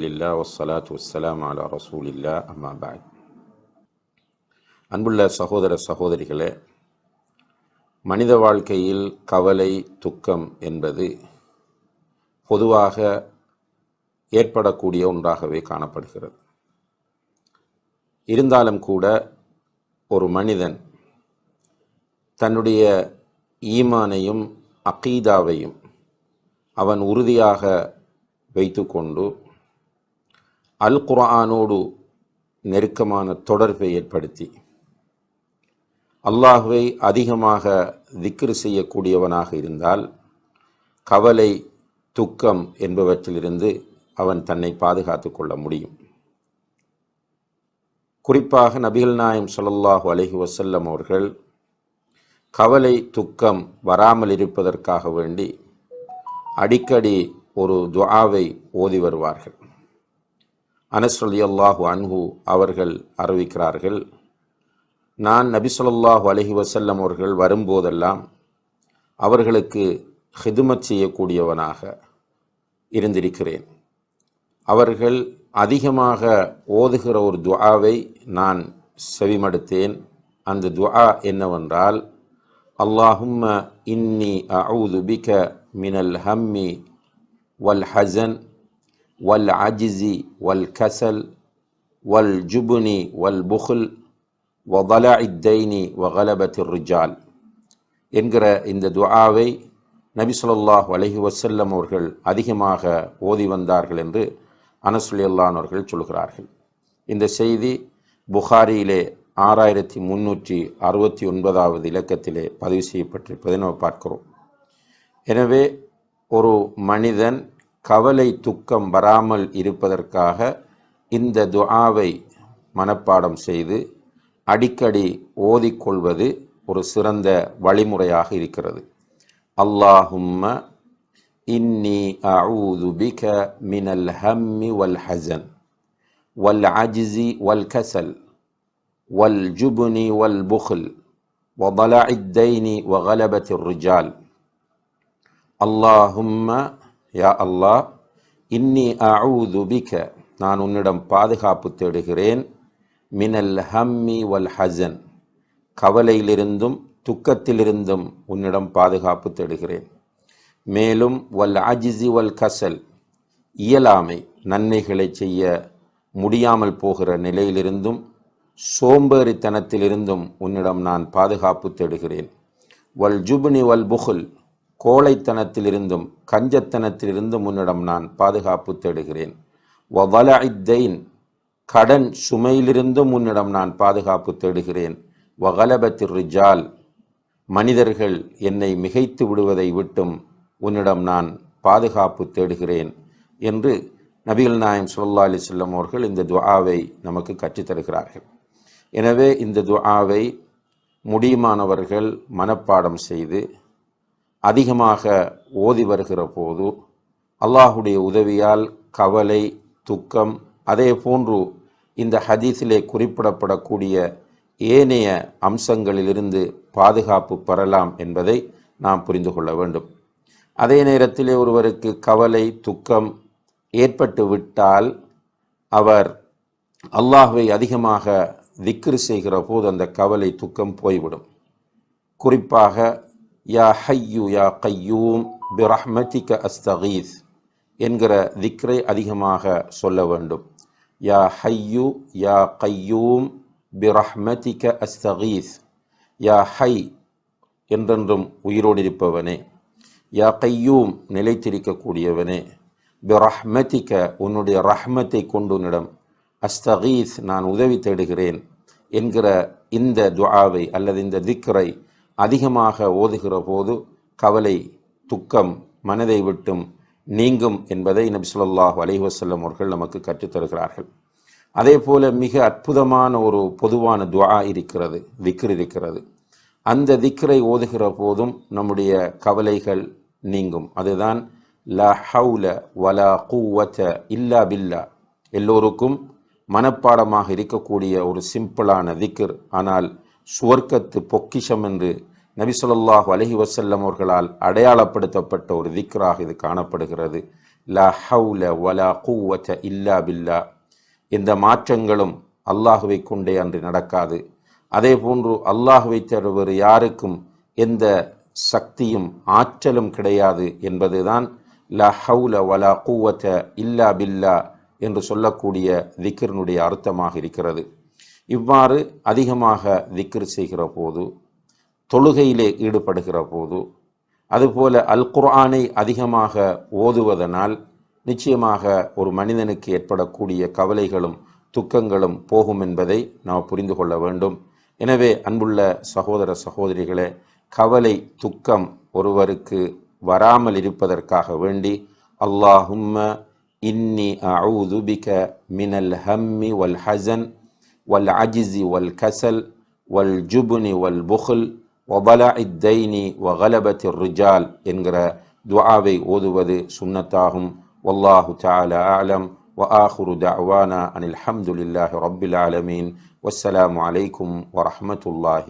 அல்ஹம்துலில்லாஹ் வஸ்ஸலாத்து வஸ்ஸலாமு அலா ரசூலில்லாஹ் அம்மா பஅத். அன்புள்ள சகோதர சகோதரிகளே, மனித வாழ்க்கையில் கவலை, துக்கம் என்பது பொதுவாக ஏற்படக்கூடிய ஒன்றாகவே காணப்படுகிறது. இருந்தாலும் கூட ஒரு மனிதன் தன்னுடைய ஈமானையும் அகீதாவையும் அவன் உறுதியாக வைத்துக்கொண்டு அல் குர்ஆனோடு நெருக்கமான தொடர்பை ஏற்படுத்தி அல்லாஹ்வை அதிகமாக திக்ர் செய்யக்கூடியவனாக இருந்தால் கவலை, துக்கம் என்பவற்றிலிருந்து அவன் தன்னை பாதுகாத்து கொள்ள முடியும். குறிப்பாக நபிகள் நாயகம் ஸல்லல்லாஹு அலைஹி வஸல்லம் அவர்கள் கவலை, துக்கம் வராமல் இருப்பதற்காக வேண்டி அடிக்கடி ஒரு துஆவை ஓதி வருவார்கள். அனஸ் ரலியல்லாஹு அன்ஹு அவர்கள் அறிவிக்கிறார்கள், நான் நபி ஸல்லல்லாஹு அலைஹி வஸல்லம் அவர்கள் வரும்போதெல்லாம் அவர்களுக்கு ஹிதுமத் செய்யக்கூடியவனாக இருந்திருக்கிறேன். அவர்கள் அதிகமாக ஓதுகிற ஒரு துஆவை நான் செவிமடுத்தேன். அந்த துஆ என்னவென்றால், அல்லாஹும்ம இன்னி அஊது பிக மினல் ஹம்மி வல் ஹஸன் வல் அஜ்ஸி வல் கஸல் வல் ஜுப்னி வல் புக்ல் வதலஇத் தைனி வகலபத்திர் ரிஜால் என்கிற இந்த துஆவை நபி ஸல்லல்லாஹு அலைஹி வஸல்லம் அவர்கள் அதிகமாக ஓதி வந்தார்கள் என்று அனஸ் ரலியல்லாஹு அவர்கள் சொல்கிறார்கள். இந்த செய்தி புகாரியிலே 6369வது இலக்கத்திலே பதிவு செய்யப்பட்டிருப்பதை நாம் பார்க்கிறோம். எனவே ஒரு மனிதன் கவலை, துக்கம் வராமல் இருப்பதற்காக இந்த துஆவை மனப்பாடம் செய்து அடிக்கடி ஓதிக்கொள்வது ஒரு சிறந்த வழிமுறையாக இருக்கிறது. அல்லாஹும்ம இன்னி அஊது பிக மினல் ஹம்மி வல் ஹஸன் வல் அஜ்ஸி வல் கஸல் வல் ஜுப்னி வல் புக்ல் வதலஇத் தைனி வகலபத்திர் ரிஜால். அல்லாஹும்ம, யா அல்லாஹ், இன்னி அஊது பிக, நான் உன்னிடம் பாதுகாப்பு தேடுகிறேன், மினல் ஹம்மி வல் ஹஸன், கவலையிலிருந்தும் துக்கத்திலிருந்தும் உன்னிடம் பாதுகாப்பு தேடுகிறேன். மேலும் வல் அஜ்ஸி வல் கஸல், இயலாமை, நன்மைகளை செய்ய முடியாமல் போகிற நிலையிலிருந்தும் சோம்பேறித்தனத்திலிருந்தும் உன்னிடம் நான் பாதுகாப்பு தேடுகிறேன். வல் ஜுப்னி வல் புக்ல், கோழைத்தனத்திலிருந்தும் கஞ்சத்தனத்திலிருந்தும் உன்னிடம் நான் பாதுகாப்பு தேடுகிறேன். வதலஇத் தைன், கடன் சுமையிலிருந்தும் உன்னிடம் நான் பாதுகாப்பு தேடுகிறேன். வகலபத்திர் ரிஜால், மனிதர்கள் என்னை மிகைத்து விடுவதை விட்டும் உன்னிடம் நான் பாதுகாப்பு தேடுகிறேன் என்று நபிகள் நாயகம் ஸல்லல்லாஹு அலைஹி வஸல்லம் அவர்கள் இந்த துஆவை நமக்கு கற்றுத்தருகிறார்கள். எனவே இந்த துஆவை முடியுமானவர்கள் மனப்பாடம் செய்து அதிகமாக ஓதி வருகிற போது அல்லாஹுடைய உதவியால் கவலை, துக்கம், அதே போன்று இந்த ஹதீஸிலே குறிப்பிடப்படக்கூடிய ஏனைய அம்சங்களிலிருந்து பாதுகாப்பு பெறலாம் என்பதை நாம் புரிந்து கொள்ள வேண்டும். அதே நேரத்திலே ஒருவருக்கு கவலை, துக்கம் ஏற்பட்டு விட்டால் அவர் அல்லாஹ்வை அதிகமாக திக்ர் செய்கிற போது அந்த கவலை, துக்கம் போய்விடும். குறிப்பாக யா ஹய்யு யா கய்யூம் பிரஹ்மதிக அஸ்தகீஸ் என்கிற திக்ரை அதிகமாக சொல்ல வேண்டும். யா ஹய்யு யா கய்யூம் பிரஹ்மதிக அஸ்தகீஸ், யா ஹை, என்றென்றும் உயிரோடு இருப்பவனே, யா கய்யூம், நிலைத்திருக்கக்கூடியவனே, பிரஹ்மதிக, உன்னுடைய ரஹ்மத்தை கொண்டு உன்னிடம், அஸ்தகீஸ், நான் உதவி தேடுகிறேன் என்கிற இந்த துஆவை அல்லது இந்த திக்ரை அதிகமாக ஓதுகிற போது கவலை, துக்கம் மனதை விட்டும் நீங்கும் என்பதை நபி ஸல்லல்லாஹு அலைஹி வஸல்லம் அவர்கள் நமக்கு கற்றுத்தருகிறார்கள். அதே போல மிக அற்புதமான ஒரு பொதுவான துஆ இருக்கிறது, திக்ர் இருக்கிறது. அந்த திக்ரை ஓதுகிற போதும் நம்முடைய கவலைகள் நீங்கும். அதுதான் லா ஹவுல வலா குவத இல்லா பில்லா. எல்லோருக்கும் மனப்பாடமாக இருக்கக்கூடிய ஒரு சிம்பிளான திக்ர், ஆனால் சுவர்க்கத்து பொக்கிஷம் என்று நபி ஸல்லல்லாஹு அலைஹி வஸல்லம் அவர்களால் அடையாளப்படுத்தப்பட்ட ஒரு திக்ராக இது காணப்படுகிறது. லா ஹவுல வலா குவத இல்லா பில்லா. இந்த மாற்றங்களும் அல்லாஹுவை கொண்டே அன்று நடக்காது. அதே போன்று அல்லாஹுவை தவிர யாருக்கும் எந்த சக்தியும் ஆற்றலும் கிடையாது என்பதுதான் லா ஹவுல வலா குவத இல்லா பில்லா என்று சொல்லக்கூடிய திக்ரினுடைய அர்த்தமாக இருக்கிறது. இவ்வாறு அதிகமாக திக்ர் செய்கிற போது, தொழுகையிலே ஈடுபடுகிற போது, அதுபோல அல் குர்ஆனை அதிகமாக ஓதுவதனால் நிச்சயமாக ஒரு மனிதனுக்கு ஏற்படக்கூடிய கவலைகளும் துக்கங்களும் போகும் என்பதை நாம் புரிந்து கொள்ள வேண்டும். எனவே அன்புள்ள சகோதர சகோதரிகளே, கவலை துக்கம் ஒருவருக்கு வராமல் இருப்பதற்காக வேண்டி அல்லாஹும்ம இன்னி அஊது பிக மினல் ஹம்மி வல் ஹஸன் வல் அஜ்ஸி வல் கஸல் வல் ஜுப்னி வல் புக்ல் வபலஇத் தைனி வகலபத்திர் ரிஜால் என்கிற துஆவை ஓதுவது சுன்னத்தாகும். வல்லாஹு தஆலா அஅலம். وآخر دعوانا أن الحمد لله رب العالمين والسلام عليكم ورحمة الله